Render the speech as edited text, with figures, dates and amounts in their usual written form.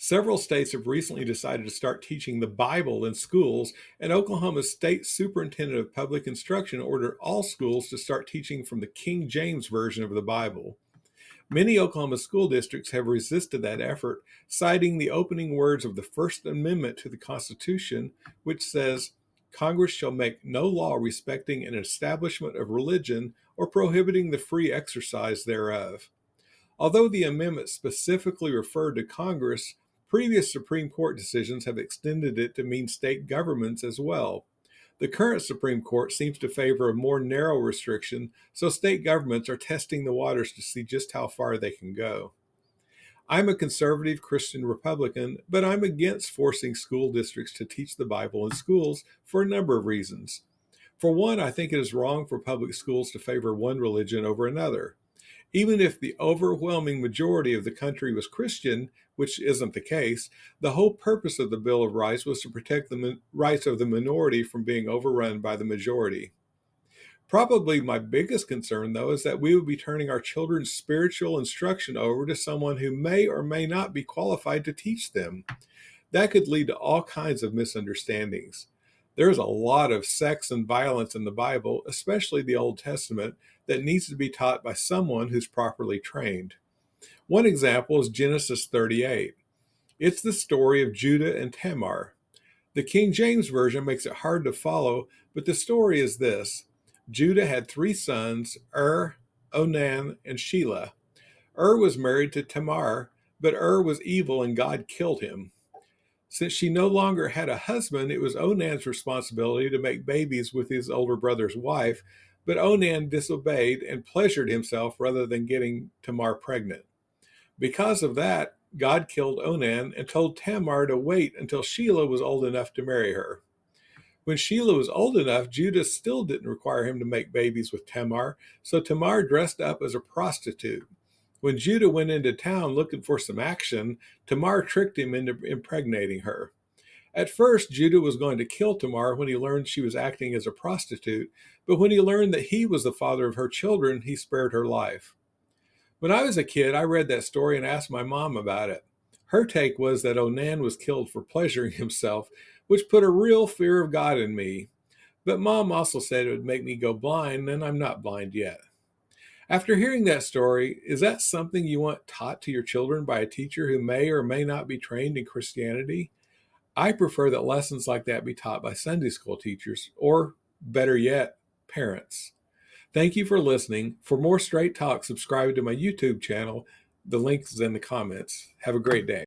Several states have recently decided to start teaching the Bible in schools, and Oklahoma's state superintendent of public instruction ordered all schools to start teaching from the King James Version of the Bible. Many Oklahoma school districts have resisted that effort, citing the opening words of the First Amendment to the Constitution, which says, Congress shall make no law respecting an establishment of religion or prohibiting the free exercise thereof. Although the amendment specifically referred to Congress, previous Supreme Court decisions have extended it to mean state governments as well. The current Supreme Court seems to favor a more narrow restriction, so state governments are testing the waters to see just how far they can go. I'm a conservative Christian Republican, but I'm against forcing school districts to teach the Bible in schools for a number of reasons. For one, I think it is wrong for public schools to favor one religion over another. Even if the overwhelming majority of the country was Christian, which isn't the case, the whole purpose of the Bill of Rights was to protect the rights of the minority from being overrun by the majority. Probably my biggest concern, though, is that we would be turning our children's spiritual instruction over to someone who may or may not be qualified to teach them. That could lead to all kinds of misunderstandings. There's a lot of sex and violence in the Bible, especially the Old Testament, that needs to be taught by someone who's properly trained. One example is Genesis 38. It's the story of Judah and Tamar. The King James Version makes it hard to follow, but the story is this. Judah had 3 sons, Onan, and Shelah. Was married to Tamar, but was evil and God killed him. Since she no longer had a husband, it was Onan's responsibility to make babies with his older brother's wife, but Onan disobeyed and pleasured himself rather than getting Tamar pregnant. Because of that, God killed Onan and told Tamar to wait until Shelah was old enough to marry her. When Shelah was old enough, Judah still didn't require him to make babies with Tamar, so Tamar dressed up as a prostitute. When Judah went into town looking for some action, Tamar tricked him into impregnating her. At first, Judah was going to kill Tamar when he learned she was acting as a prostitute, but when he learned that he was the father of her children, he spared her life. When I was a kid, I read that story and asked my mom about it. Her take was that Onan was killed for pleasuring himself, which put a real fear of God in me. But Mom also said it would make me go blind, and I'm not blind yet. After hearing that story, is that something you want taught to your children by a teacher who may or may not be trained in Christianity? I prefer that lessons like that be taught by Sunday school teachers, or better yet, parents. Thank you for listening. For more Straight Talk, subscribe to my YouTube channel. The link is in the comments. Have a great day.